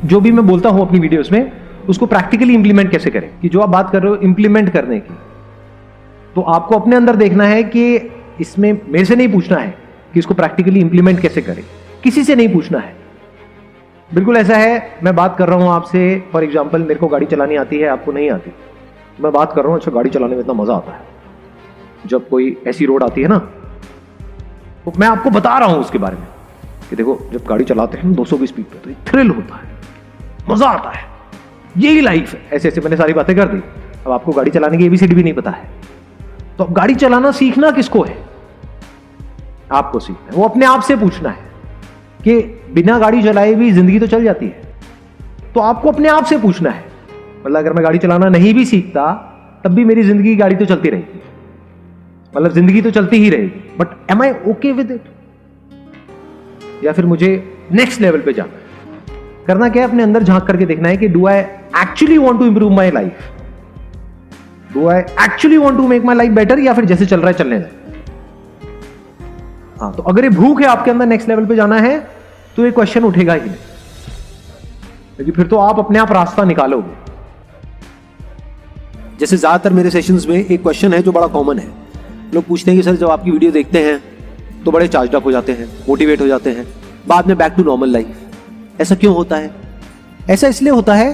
जो भी मैं बोलता हूं अपनी वीडियोस में उसको प्रैक्टिकली इंप्लीमेंट कैसे करें, कि जो आप बात कर रहे हो इंप्लीमेंट करने की, तो आपको अपने अंदर देखना है कि इसमें मेरे से नहीं पूछना है कि इसको प्रैक्टिकली इंप्लीमेंट कैसे करें, किसी से नहीं पूछना है। बिल्कुल ऐसा है, मैं बात कर रहा हूं आपसे, फॉर एग्जांपल मेरे को गाड़ी चलानी आती है, आपको नहीं आती, मैं बात कर रहा हूं, अच्छा गाड़ी चलाने में इतना मजा आता है, जब कोई ऐसी रोड आती है ना, तो मैं आपको बता रहा हूं उसके बारे में कि देखो जब गाड़ी चलाते हैं 200 की स्पीड पे तो थ्रिल होता है, मजा आता है, यही लाइफ है। ऐसे ऐसे मैंने सारी बातें कर दी। अब आपको गाड़ी चलाने की एबीसीडी भी नहीं पता है, तो अब गाड़ी चलाना सीखना किसको है? आपको सीखना है। वो अपने आप से पूछना है कि बिना गाड़ी चलाए भी जिंदगी तो चल जाती है, तो आपको अपने आप से पूछना है, मतलब अगर मैं गाड़ी चलाना नहीं भी सीखता तब भी मेरी जिंदगी गाड़ी तो चलती रहेगी, मतलब जिंदगी तो चलती ही रहेगी, but am I okay with it? या फिर मुझे नेक्स्ट लेवल पे जाना है? करना क्या है, अपने अंदर झांक करके देखना है कि do I actually want to improve my life, do I actually want to make my life better, या फिर जैसे चल रहा है चलने दें। हाँ, तो अगर ये भूख है आपके अंदर नेक्स्ट लेवल पे जाना है तो ये क्वेश्चन उठेगा ही नहीं, क्योंकि फिर तो आप अपने आप रास्ता निकालोगे। जैसे ज्यादातर मेरे सेशंस में एक क्वेश्चन है जो बड़ा कॉमन है, लोग पूछते हैं कि सर जब आपकी वीडियो देखते हैं तो बड़े चार्ज अप हो जाते हैं, मोटिवेट हो जाते हैं, बाद में बैक टू नॉर्मल लाइफ, ऐसा क्यों होता है? ऐसा इसलिए होता है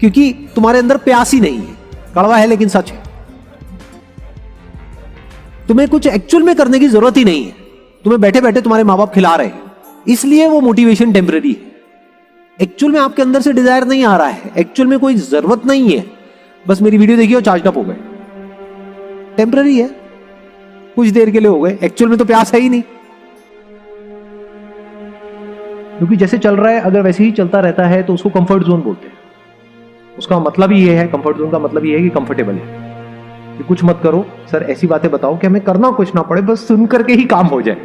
क्योंकि तुम्हारे अंदर प्यास ही नहीं है। कड़वा है लेकिन सच है, तुम्हें कुछ एक्चुअल में करने की जरूरत ही नहीं है, तुम्हें बैठे बैठे तुम्हारे माँ बाप खिला रहे हैं, इसलिए वो मोटिवेशन टेम्पररी है। एक्चुअल में आपके अंदर से डिजायर नहीं आ रहा है, एक्चुअल में कोई जरूरत नहीं है, बस मेरी वीडियो देखी और चार्ज अप हो गए, टेम्पररी है, कुछ देर के लिए हो गए, एक्चुअल में तो प्यास है ही नहीं। क्योंकि जैसे चल रहा है अगर वैसे ही चलता रहता है तो उसको कंफर्ट जोन बोलते हैं। उसका मतलब ही ये है, कंफर्ट जोन का मतलब ये है कि कंफर्टेबल है, कि कुछ मत करो सर, ऐसी बातें बताओ कि हमें करना कुछ ना पड़े, बस सुन करके ही काम हो जाए।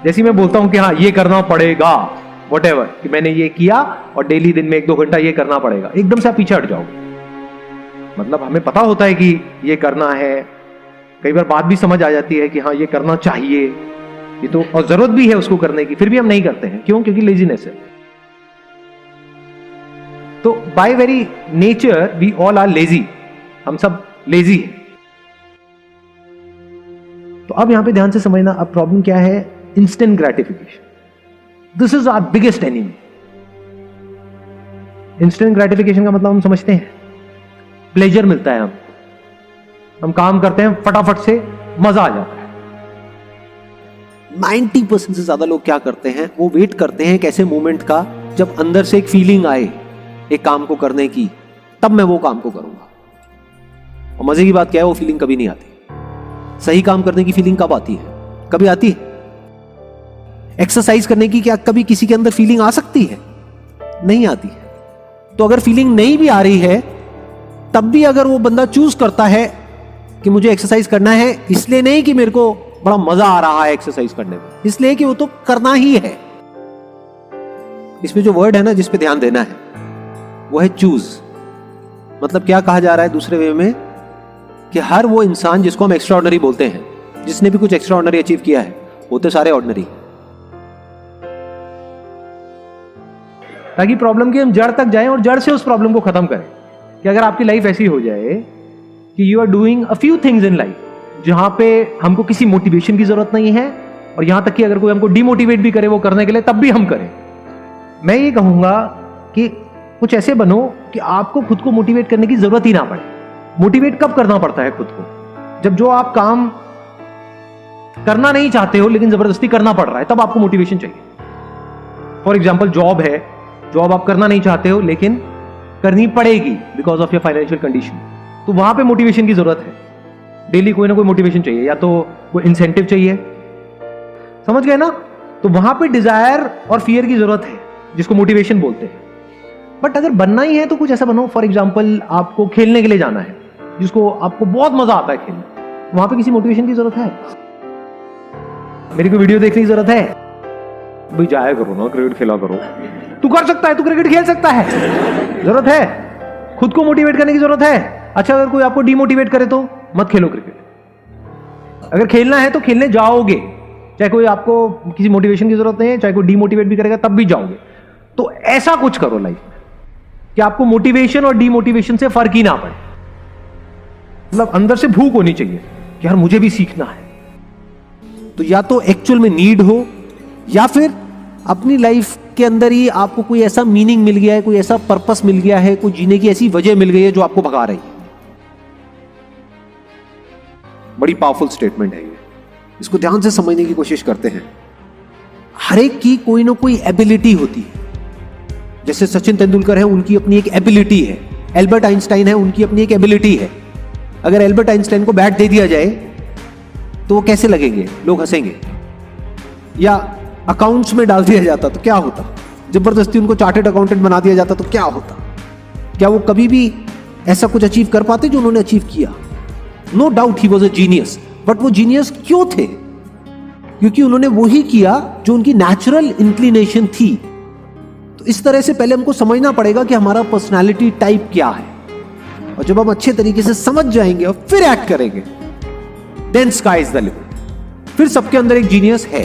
जैसे मैं बोलता हूं कि हाँ ये करना पड़ेगा, व्हाटएवर, कि मैंने ये किया और डेली दिन में 1-2 घंटा ये करना पड़ेगा, एकदम से आप पीछे हट जाओगे। मतलब हमें पता होता है कि ये करना है, कई बार बात भी समझ आ जाती है कि हाँ ये करना चाहिए, ये तो, और जरूरत भी है उसको करने की, फिर भी हम नहीं करते हैं। क्यों? क्योंकि लेजीनेस है। तो by very nature we all are lazy, हम सब लेजी हैं। तो अब यहां पे ध्यान से समझना, अब प्रॉब्लम क्या है? Instant gratification, this is our biggest enemy. Instant gratification का मतलब हम समझते हैं, प्लेजर मिलता है, हम काम करते हैं फटाफट से, मजा आ जाता है। 90% से ज्यादा लोग क्या करते हैं, वो वेट करते हैं एक ऐसे मोमेंट का जब अंदर से एक फीलिंग आए एक काम को करने की, तब मैं वो काम को करूंगा। और मजे की बात क्या है, वो फीलिंग कभी नहीं आती। सही काम करने की फीलिंग कब आती है? कभी आती है? एक्सरसाइज करने की क्या कभी किसी के अंदर फीलिंग आ सकती है? नहीं आती है। तो अगर फीलिंग नहीं भी आ रही है तब भी अगर वो बंदा चूज करता है कि मुझे एक्सरसाइज करना है, इसलिए नहीं कि मेरे को बड़ा मजा आ रहा है एक्सरसाइज करने में, इसलिए कि वो तो करना ही है। इसमें जो वर्ड है ना जिस पे ध्यान देना है वो है चूज। मतलब क्या कहा जा रहा है दूसरे वे में, कि हर वो इंसान जिसको हम एक्स्ट्राऑर्डिनरी बोलते हैं, जिसने भी कुछ एक्स्ट्राऑर्डिनरी अचीव किया है, होते सारे ऑर्डिनरी। ताकि प्रॉब्लम की हम जड़ तक जाएं और जड़ से उस प्रॉब्लम को खत्म करें। कि अगर आपकी लाइफ ऐसी हो जाए कि you are doing a few things in life जहां पे हमको किसी मोटिवेशन की जरूरत नहीं है, और यहां तक कि अगर कोई हमको डिमोटिवेट भी करे वो करने के लिए, तब भी हम करें। मैं ये कहूंगा कि कुछ ऐसे बनो कि आपको खुद को मोटिवेट करने की जरूरत ही ना पड़े। मोटिवेट कब करना पड़ता है खुद को? जब जो आप काम करना नहीं चाहते हो लेकिन जबरदस्ती करना पड़ रहा है, तब आपको मोटिवेशन चाहिए। फॉर एग्जाम्पल जॉब है, जॉब आप करना नहीं चाहते हो लेकिन करनी पड़ेगी because of your financial condition, तो वहां पे मोटिवेशन की जरूरत है। डेली कोई ना कोई मोटिवेशन चाहिए, या तो कोई इंसेंटिव चाहिए, समझ गए ना? तो वहां पे डिजायर और फियर की जरूरत है, जिसको मोटिवेशन बोलते हैं। बट अगर बनना ही है तो कुछ ऐसा बनो, फॉर एग्जाम्पल आपको खेलने के लिए जाना है, जिसको आपको बहुत मजा आता है खेलने, वहां पे किसी मोटिवेशन की जरूरत है? मेरी कोई वीडियो देखने की जरूरत है? भाई जाया करो ना, क्रिकेट खेला करो, तू कर सकता है, तू क्रिकेट खेल सकता है, जरूरत है? खुद को मोटिवेट करने की जरूरत है? अच्छा, अगर कोई आपको डिमोटिवेट करे तो मत खेलो क्रिकेट। अगर खेलना है तो खेलने जाओगे, चाहे कोई आपको किसी मोटिवेशन की जरूरत नहीं है, चाहे कोई डिमोटिवेट भी करेगा तब भी जाओगे। तो ऐसा कुछ करो लाइफ में। कि आपको मोटिवेशन और डीमोटिवेशन से फर्क ही ना पड़े। मतलब अंदर से भूख होनी चाहिए कि यार मुझे भी सीखना है। तो या तो एक्चुअल में नीड हो, या फिर अपनी लाइफ के अंदर ही आपको कोई ऐसा मीनिंग मिल गया है, कोई ऐसा पर्पस मिल गया है, कोई जीने की ऐसी वजह मिल गई है जो आपको भगा रही है। बड़ी पावरफुल स्टेटमेंट है ये, इसको ध्यान से समझने की कोशिश करते हैं। हर एक की कोई ना कोई एबिलिटी होती है। जैसे सचिन तेंदुलकर है, उनकी अपनी एक एबिलिटी है। एल्बर्ट आइंस्टाइन है, उनकी अपनी एक एबिलिटी है। अगर एल्बर्ट आइंस्टाइन को बैट दे दिया जाए तो वो कैसे लगेंगे? लोग हंसेंगे। या अकाउंट्स में डाल दिया जाता तो क्या होता? जबरदस्ती उनको चार्टर्ड अकाउंटेंट बना दिया जाता तो क्या होता? क्या वो कभी भी ऐसा कुछ अचीव कर पाते जो उन्होंने अचीव किया? No doubt he was a genius, but वो जीनियस क्यों थे? क्योंकि उन्होंने वही किया जो उनकी नेचुरल इंक्लिनेशन थी। तो इस तरह से पहले हमको समझना पड़ेगा कि हमारा पर्सनालिटी टाइप क्या है, और जब हम अच्छे तरीके से समझ जाएंगे और फिर एक्ट करेंगे, then sky is the limit. फिर सबके अंदर एक जीनियस है।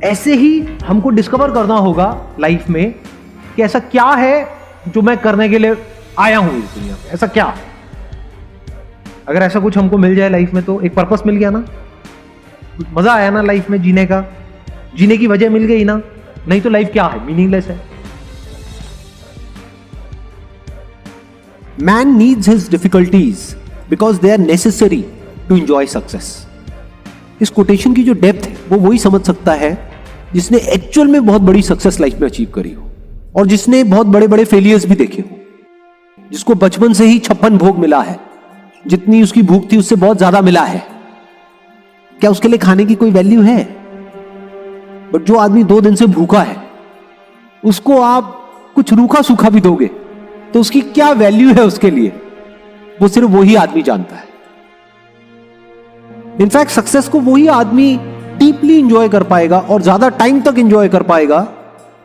ऐसे ही हमको डिस्कवर करना होगा लाइफ में कि ऐसा क्या है जो मैं करने के लिए आया हूं इस दुनिया में। ऐसा क्या? अगर ऐसा कुछ हमको मिल जाए लाइफ में तो एक पर्पस मिल गया ना, मजा आया ना लाइफ में जीने का, जीने की वजह मिल गई ना। नहीं तो लाइफ क्या है? मीनिंगलेस है। Man needs his difficulties because they are necessary to enjoy success. इस कोटेशन की जो डेप्थ है वो वही समझ सकता है जिसने एक्चुअल में बहुत बड़ी सक्सेस लाइफ में अचीव करी हो, और जिसने बहुत बड़े बड़े फेलियर्स भी देखे हो, जिसको बचपन से ही 56 भोग मिला है, जितनी उसकी भूख थी उससे बहुत ज्यादा मिला है। क्या उसके लिए खाने की कोई वैल्यू है? बट जो आदमी 2 दिन से भूखा है, उसको आप कुछ रूखा सूखा भी दोगे तो उसकी क्या वैल्यू है उसके लिए, वो सिर्फ वही आदमी जानता है। इनफैक्ट सक्सेस को वही आदमी डीपली इंजॉय कर पाएगा और ज्यादा टाइम तक इंजॉय कर पाएगा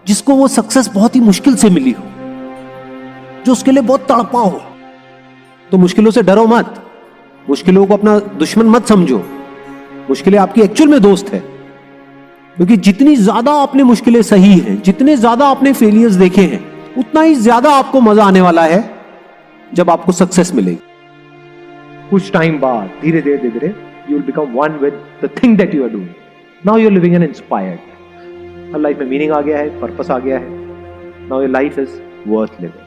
जिसको वो सक्सेस बहुत ही मुश्किल से मिली हो, जो उसके लिए बहुत तड़पा हो। तो मुश्किलों से डरो मत, मुश्किलों को अपना दुश्मन मत समझो। मुश्किलें आपकी एक्चुअल में दोस्त है, क्योंकि जितनी ज्यादा आपने मुश्किलें सही हैं, जितने ज्यादा आपने फेलियर्स देखे हैं, उतना ही ज्यादा आपको मजा आने वाला है जब आपको सक्सेस मिलेगी। कुछ टाइम बाद धीरे धीरे you will become one with the thing that you are doing. Now you are living an inspired. अब लाइफ में मीनिंग आ गया है, पर्पस आ गया है. Now your life is worth living.